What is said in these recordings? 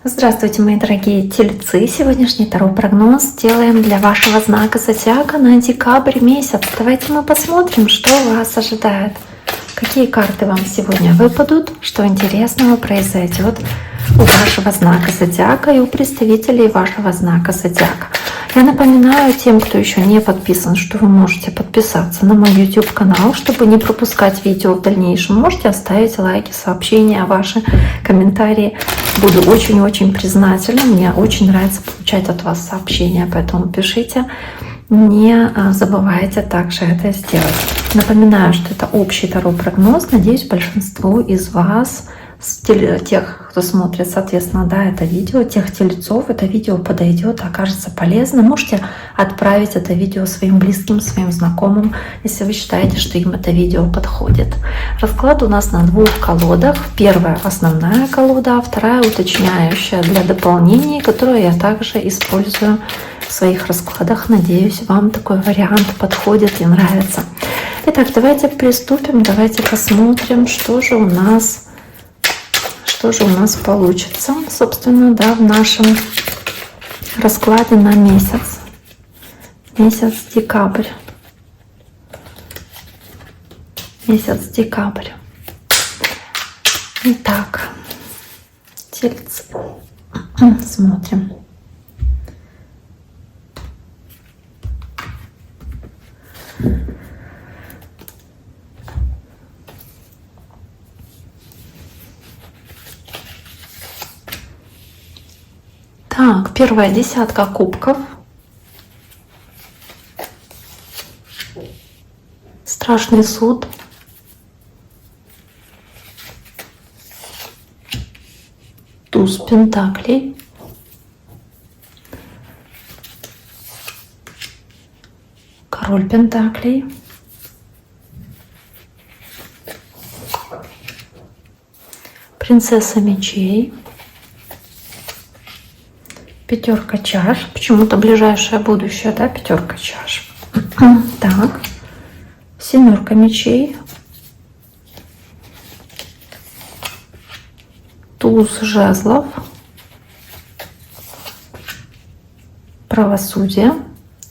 Здравствуйте, мои дорогие тельцы! Сегодняшний таро-прогноз делаем для вашего знака зодиака на декабрь месяц. Давайте мы посмотрим, что вас ожидает. Какие карты вам сегодня выпадут, что интересного произойдет у вашего знака зодиака и у представителей вашего знака зодиака. Я напоминаю тем, кто еще не подписан, что вы можете подписаться на мой YouTube канал, чтобы не пропускать видео в дальнейшем. Можете оставить лайки, сообщения, ваши комментарии. Буду очень-очень признательна. Мне очень нравится получать от вас сообщения, поэтому пишите. Не забывайте также это сделать. Напоминаю, что это общий таро-прогноз. Надеюсь, большинству из вас, тех, кто смотрит, соответственно, это видео, тех тельцов, это видео подойдет, окажется полезным. Можете отправить это видео своим близким, своим знакомым, если вы считаете, что им это видео подходит. Расклад у нас на двух колодах. Первая основная колода, а вторая уточняющая для дополнений, которую я также использую в своих раскладах. Надеюсь, вам такой вариант подходит и нравится. Итак, давайте приступим, давайте посмотрим, что же у нас получится, собственно, в нашем раскладе на месяц. Месяц декабрь. Месяц декабрь. Итак, тельцы. Смотрим. Так, первая десятка кубков. Страшный суд. Туз пентаклей. Король пентаклей. Принцесса мечей. Пятерка чаш. Почему-то ближайшее будущее, пятерка чаш. Так. Семерка мечей. Туз жезлов. Правосудие.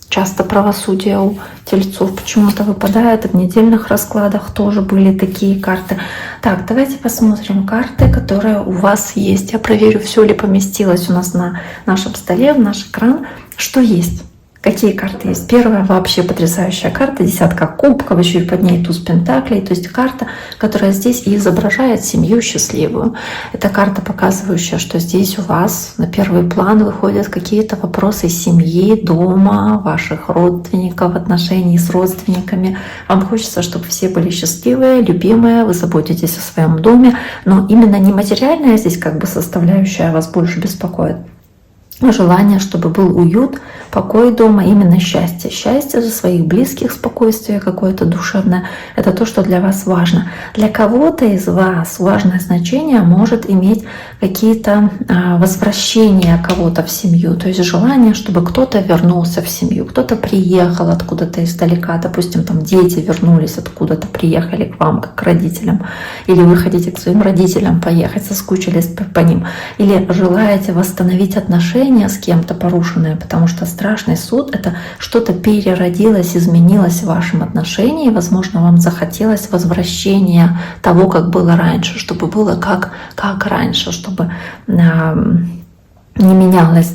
Часто правосудие у тельцов почему-то выпадает. И в недельных раскладах тоже были такие карты. Так, давайте посмотрим карты, которые у вас есть. Я проверю, все ли поместилось у нас на нашем столе, в наш экран. Что есть? Какие карты есть? Первая вообще потрясающая карта, десятка кубков, еще и под ней туз пентаклей. То есть карта, которая здесь и изображает семью счастливую. Это карта, показывающая, что здесь у вас на первый план выходят какие-то вопросы семьи, дома, ваших родственников, отношений с родственниками. Вам хочется, чтобы все были счастливые, любимые, вы заботитесь о своем доме. Но именно не материальная здесь составляющая вас больше беспокоит. Желание, чтобы был уют, покой дома, именно счастье. Счастье за своих близких, спокойствие какое-то душевное. Это то, что для вас важно. Для кого-то из вас важное значение может иметь какие-то возвращения кого-то в семью. То есть желание, чтобы кто-то вернулся в семью, кто-то приехал откуда-то издалека. Допустим, дети вернулись откуда-то, приехали к вам, как к родителям. Или вы хотите к своим родителям поехать, соскучились по ним. Или желаете восстановить отношения с кем-то порушенное, потому что страшный суд — это что-то переродилось, изменилось в вашем отношении. Возможно, вам захотелось возвращения того, как было раньше, чтобы было как раньше, чтобы не менялось,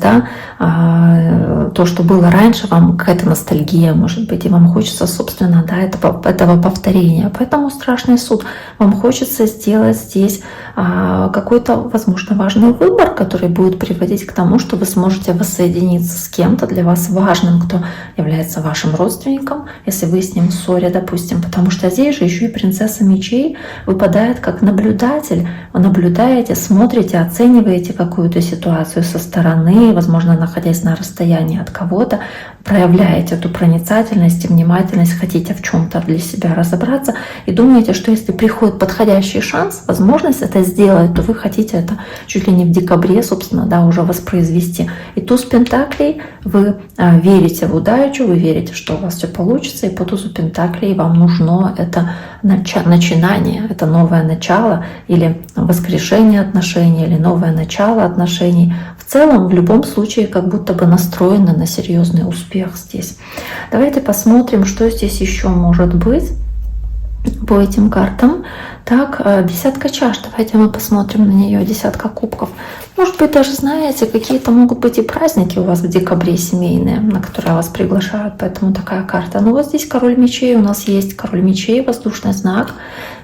то, что было раньше, вам какая-то ностальгия, может быть, и вам хочется, собственно, этого повторения. Поэтому страшный суд. Вам хочется сделать здесь какой-то, возможно, важный выбор, который будет приводить к тому, что вы сможете воссоединиться с кем-то для вас важным, кто является вашим родственником, если вы с ним в ссоре, допустим. Потому что здесь же еще и принцесса мечей выпадает как наблюдатель. Вы наблюдаете, смотрите, оцениваете какую-то ситуацию со со стороны, возможно, находясь на расстоянии от кого-то, проявляете эту проницательность и внимательность, хотите в чем-то для себя разобраться и думаете, что если приходит подходящий шанс, возможность это сделать, то вы хотите это чуть ли не в декабре, собственно, да, уже воспроизвести. И туз пентаклей, вы верите в удачу, вы верите, что у вас все получится, и по тузу пентаклей вам нужно это начинание, это новое начало или воскрешение отношений, или новое начало отношений. В целом, в любом случае, как будто бы настроены на серьезный успех здесь. Давайте посмотрим, что здесь еще может быть по этим картам. Так, десятка чаш. Давайте мы посмотрим на нее. Десятка кубков. Может быть, даже знаете, какие-то могут быть и праздники у вас в декабре семейные, на которые вас приглашают, поэтому такая карта. Но вот здесь король мечей у нас есть. Король мечей, воздушный знак,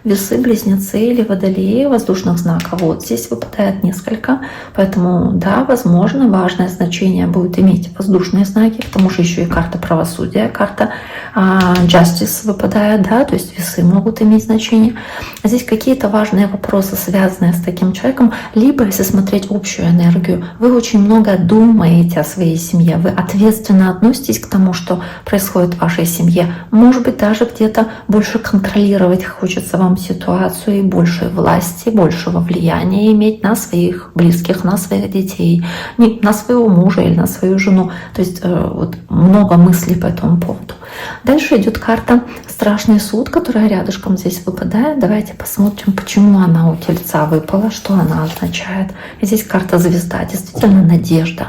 весы, близнецы или водолеи, воздушных знаков. Вот здесь выпадает несколько, поэтому да, возможно, важное значение будет иметь воздушные знаки, к тому же еще и карта правосудия, карта justice выпадает, да, то есть весы могут иметь значение. А здесь какие-то важные вопросы, связанные с таким человеком, либо, если смотреть общую энергию, вы очень много думаете о своей семье, вы ответственно относитесь к тому, что происходит в вашей семье. Может быть, даже где-то больше контролировать хочется вам ситуацию, и больше власти, большего влияния иметь на своих близких, на своих детей, на своего мужа или на свою жену. То есть вот много мыслей по этому поводу. Дальше идет карта «Страшный суд», которая рядышком здесь выпадает. Давайте посмотрим, почему она у Тельца выпала, что она означает. И здесь карта «Звезда», действительно надежда.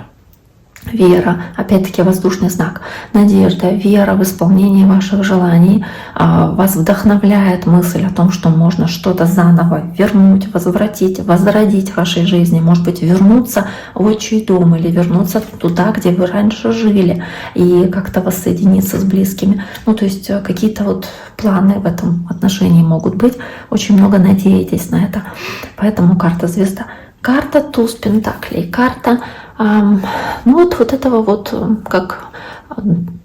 Вера, опять-таки воздушный знак, надежда, вера в исполнение ваших желаний, вас вдохновляет мысль о том, что можно что-то заново вернуть, возвратить, возродить в вашей жизни, может быть, вернуться в отчий дом или вернуться туда, где вы раньше жили, и как-то воссоединиться с близкими. Ну, то есть какие-то вот планы в этом отношении могут быть, очень много надеетесь на это, поэтому карта «Звезда». Карта туз пентаклей, карта вот этого вот как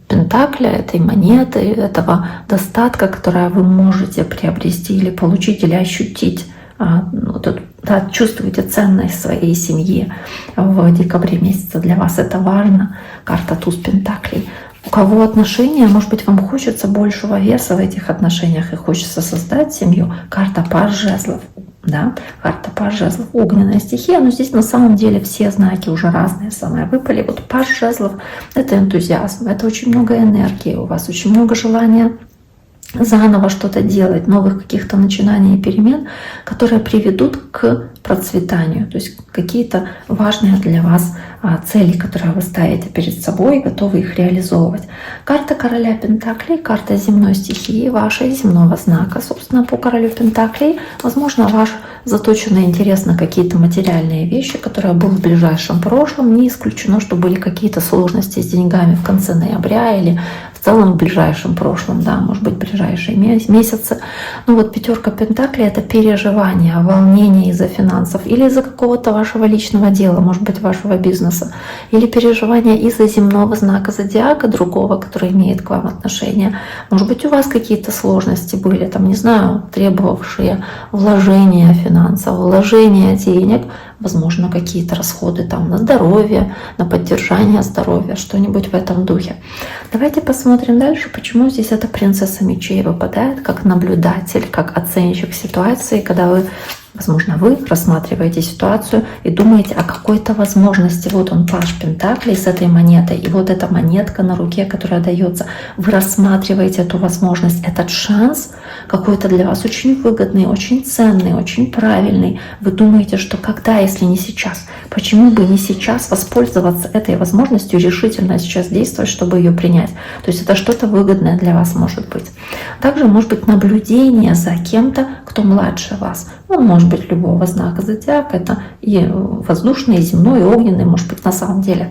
пентакля, этой монеты, этого достатка, которое вы можете приобрести или получить, или ощутить. Да, чувствуете ценность своей семьи в декабре месяце. Для вас это важно. Карта туз пентаклей. У кого отношения, может быть, вам хочется большего веса в этих отношениях и хочется создать семью. Карта паж жезлов. Да, карта паж жезлов, огненная стихия, но здесь на самом деле все знаки уже разные самые выпали. Вот паж жезлов — это энтузиазм, это очень много энергии, у вас очень много желания заново что-то делать, новых каких-то начинаний и перемен, которые приведут к процветанию, то есть какие-то важные для вас цели, которые вы ставите перед собой, готовы их реализовывать. Карта короля пентаклей, карта земной стихии, вашей земного знака, собственно, по королю пентаклей. Возможно, ваш заточенный интерес на какие-то материальные вещи, которые были в ближайшем прошлом. Не исключено, что были какие-то сложности с деньгами в конце ноября или в целом в ближайшем прошлом, да, может быть, ближайшие месяцы. Ну вот пятерка пентаклей — это переживание, волнение из-за финансов или из-за какого-то вашего личного дела, может быть, вашего бизнеса, или переживание из-за земного знака зодиака другого, который имеет к вам отношение. Может быть, у вас какие-то сложности были, там, не знаю, требовавшие вложения финансов, вложения денег, возможно, какие-то расходы там на здоровье, на поддержание здоровья, что-нибудь в этом духе. Давайте посмотрим дальше, почему здесь эта принцесса мечей выпадает как наблюдатель, как оценщик ситуации, когда вы, возможно, вы рассматриваете ситуацию и думаете о какой-то возможности. Вот он, паж пентаклей с этой монетой, и вот эта монетка на руке, которая дается. Вы рассматриваете эту возможность, этот шанс какой-то для вас очень выгодный, очень ценный, очень правильный. Вы думаете, что когда, если не сейчас? Почему бы не сейчас воспользоваться этой возможностью, решительно сейчас действовать, чтобы ее принять? То есть это что-то выгодное для вас может быть. Также может быть наблюдение за кем-то, кто младше вас. Он может быть любого знака зодиака, это и воздушный, и земной, и огненный, может быть, на самом деле.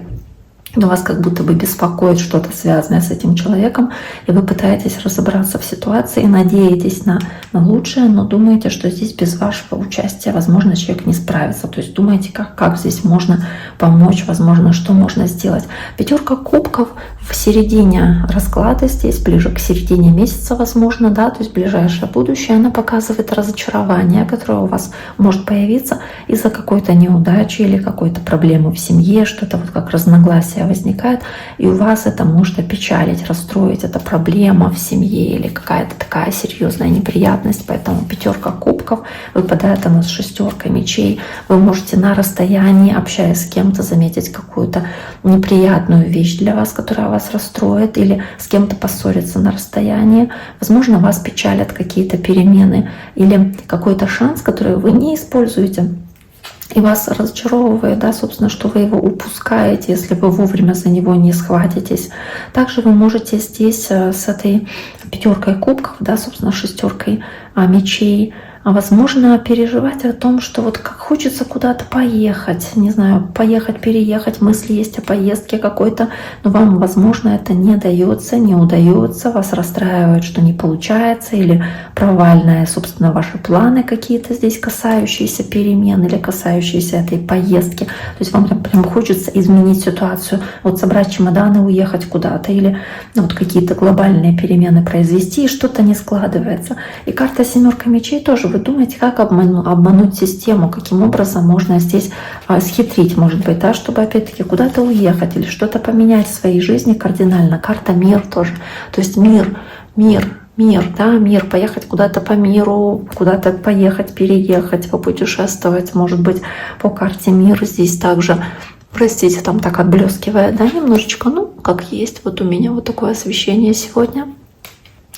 Но вас как будто бы беспокоит что-то связанное с этим человеком, и вы пытаетесь разобраться в ситуации, надеетесь на лучшее, но думаете, что здесь без вашего участия, возможно, человек не справится. То есть думаете, как здесь можно помочь, возможно, что можно сделать. Пятерка кубков в середине расклада, здесь ближе к середине месяца, возможно, да, то есть ближайшее будущее, она показывает разочарование, которое у вас может появиться из-за какой-то неудачи или какой-то проблемы в семье, что-то вот как разногласия возникает, и у вас это может опечалить, расстроить, это проблема в семье или какая-то такая серьезная неприятность, поэтому 5 кубков выпадает у нас 6 мечей. Вы можете на расстоянии, общаясь с кем-то, заметить какую-то неприятную вещь для вас, которая вас расстроит, или с кем-то поссориться на расстоянии. Возможно, вас печалят какие-то перемены или какой-то шанс, который вы не используете, и вас разочаровывает, да, собственно, что вы его упускаете, если вы вовремя за него не схватитесь. Также вы можете здесь с этой 5 кубков, да, собственно, 6 мечей, возможно, переживать о том, что вот как хочется куда-то поехать, не знаю, поехать, переехать, мысли есть о поездке какой-то, но вам, возможно, это не дается, не удается, вас расстраивает, что не получается, или провальные, собственно, ваши планы какие-то здесь, касающиеся перемен или касающиеся этой поездки. То есть вам прям хочется изменить ситуацию, вот собрать чемоданы, уехать куда-то, или вот какие-то глобальные перемены произвести, и что-то не складывается. И карта 7 мечей тоже. Вы думаете, как обмануть систему, каким образом можно здесь схитрить, может быть, да, чтобы опять-таки куда-то уехать или что-то поменять в своей жизни кардинально. Карта мир тоже. То есть мир, да, мир, поехать куда-то по миру, куда-то поехать, переехать, попутешествовать, может быть, по карте мир здесь также. Простите, там так отблескивает, да, немножечко, ну, как есть. Вот у меня вот такое освещение сегодня,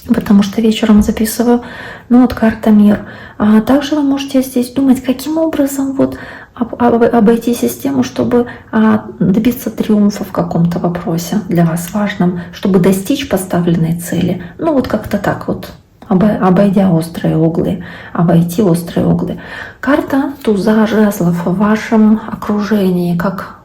потому что вечером записываю. Ну вот карта мир. А также вы можете здесь думать, каким образом вот обойти систему, чтобы добиться триумфа в каком-то вопросе для вас важном, чтобы достичь поставленной цели. Ну вот как-то так вот, обойдя острые углы, обойти острые углы. Карта туза жезлов в вашем окружении, как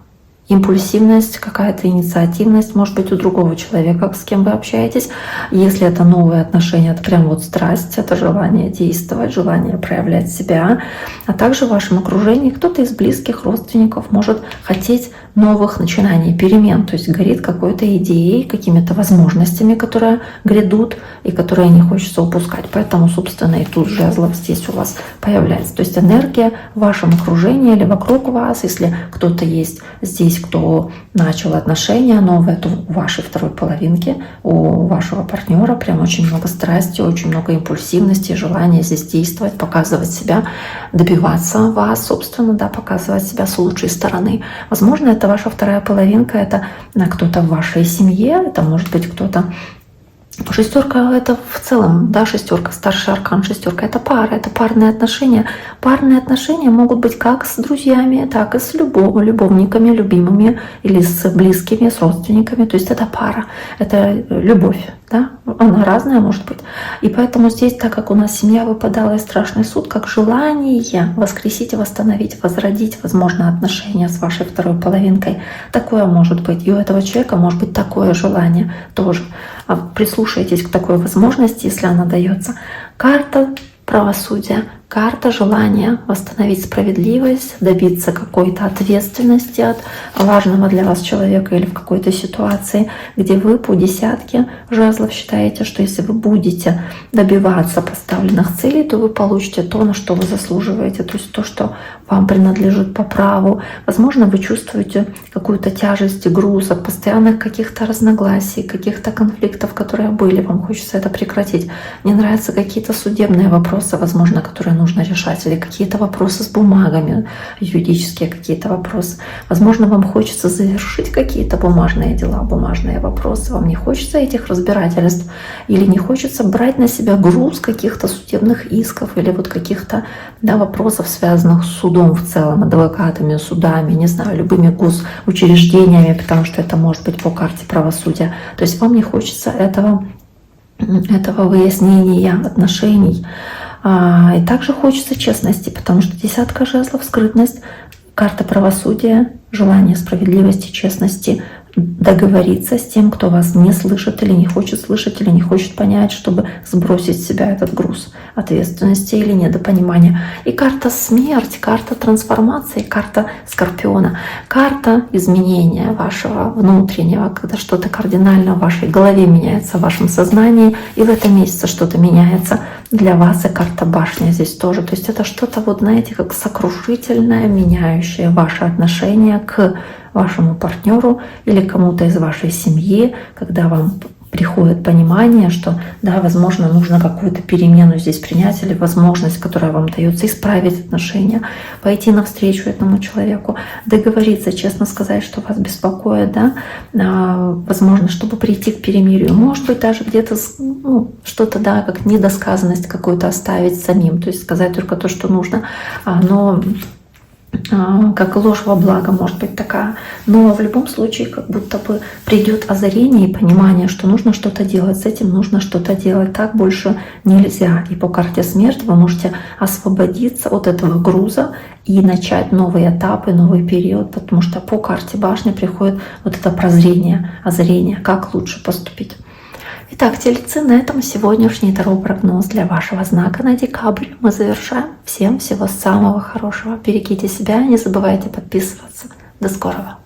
импульсивность, какая-то инициативность, может быть, у другого человека, с кем вы общаетесь. Если это новые отношения, это прям вот страсть, это желание действовать, желание проявлять себя. А также в вашем окружении кто-то из близких родственников может хотеть новых начинаний, перемен, то есть горит какой-то идеей, какими-то возможностями, которые грядут и которые не хочется упускать. Поэтому, собственно, и тут жезлов здесь у вас появляется. То есть энергия в вашем окружении или вокруг вас, если кто-то есть здесь, кто начал отношения новые, то у вашей второй половинки, у вашего партнера прям очень много страсти, очень много импульсивности, желания здесь действовать, показывать себя, добиваться вас, собственно, да, показывать себя с лучшей стороны. Возможно, это ваша вторая половинка, это кто-то в вашей семье, это может быть кто-то. Шестерка — это в целом, да, шестерка, старший аркан шестерка — это пара, это парные отношения. Парные отношения могут быть как с друзьями, так и с любовниками, любимыми или с близкими, с родственниками. То есть это пара, это любовь, да, она разная может быть. И поэтому здесь, так как у нас семья выпадала из страшный суд, как желание воскресить, восстановить, возродить, возможно, отношения с вашей второй половинкой, такое может быть. И у этого человека может быть такое желание тоже. Прислушайтесь к такой возможности, если она дается. Карта правосудия, карта желания восстановить справедливость, добиться какой-то ответственности от важного для вас человека или в какой-то ситуации, где вы по десятке жезлов считаете, что если вы будете добиваться поставленных целей, то вы получите то, на что вы заслуживаете, то есть то, что вам принадлежит по праву. Возможно, вы чувствуете какую-то тяжесть и груз от постоянных каких-то разногласий, каких-то конфликтов, которые были. Вам хочется это прекратить. Не нравятся какие-то судебные вопросы, возможно, которые нужно решать, или какие-то вопросы с бумагами, юридические какие-то вопросы. Возможно, вам хочется завершить какие-то бумажные дела, бумажные вопросы. Вам не хочется этих разбирательств, или не хочется брать на себя груз каких-то судебных исков, или вот каких-то, да, вопросов, связанных с судом в целом, адвокатами, судами, не знаю, любыми госучреждениями, потому что это может быть по карте правосудия. То есть вам не хочется этого выяснения отношений. И также хочется честности, потому что десятка жезлов, скрытность, карта правосудия, желание справедливости, честности, договориться с тем, кто вас не слышит или не хочет слышать, или не хочет понять, чтобы сбросить с себя этот груз ответственности или недопонимания. И карта смерть, карта трансформации, карта Скорпиона, карта изменения вашего внутреннего, когда что-то кардинально в вашей голове меняется, в вашем сознании, и в этом месяце что-то меняется для вас, и карта башня здесь тоже. То есть это что-то, вот знаете, как сокрушительное, меняющее ваше отношение к вашему партнеру или кому-то из вашей семьи, когда вам приходит понимание, что да, возможно, нужно какую-то перемену здесь принять или возможность, которая вам дается, исправить отношения, пойти навстречу этому человеку, договориться, честно сказать, что вас беспокоит, да, возможно, чтобы прийти к перемирию, может быть, даже где-то что-то, да, как недосказанность какую-то оставить самим, то есть сказать только то, что нужно, но как ложь во благо может быть такая. Но в любом случае как будто бы придет озарение и понимание, что нужно что-то делать, с этим нужно что-то делать, так больше нельзя. И по карте смерти вы можете освободиться от этого груза и начать новые этапы, новый период, потому что по карте башни приходит вот это прозрение, озарение, как лучше поступить. Итак, тельцы, на этом сегодняшний таро-прогноз для вашего знака на декабрь мы завершаем. Всем всего самого хорошего. Берегите себя, не забывайте подписываться. До скорого!